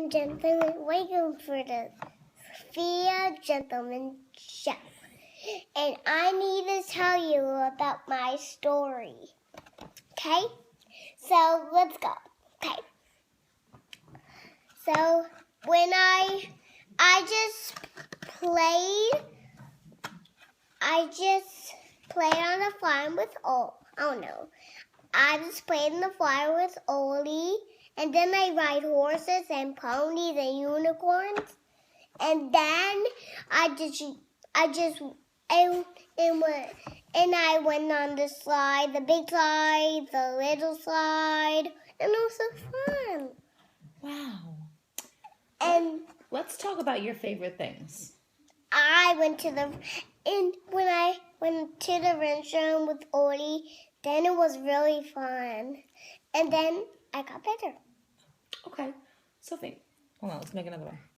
and gentlemen, welcome for the Sophia Gentleman Show. And I need to tell you about my story. Okay? So let's go. Okay. So when I just played on the farm with I just played in the farm with Oli, and then I ride horses and ponies and unicorns, and then I went on the slide, the big slide, the little slide, and it was so fun. Wow. And let's talk about your favorite things. When I went to the restaurant with Oli, then it was really fun. And then I got better. Okay. Sophie, hold on, let's make another one.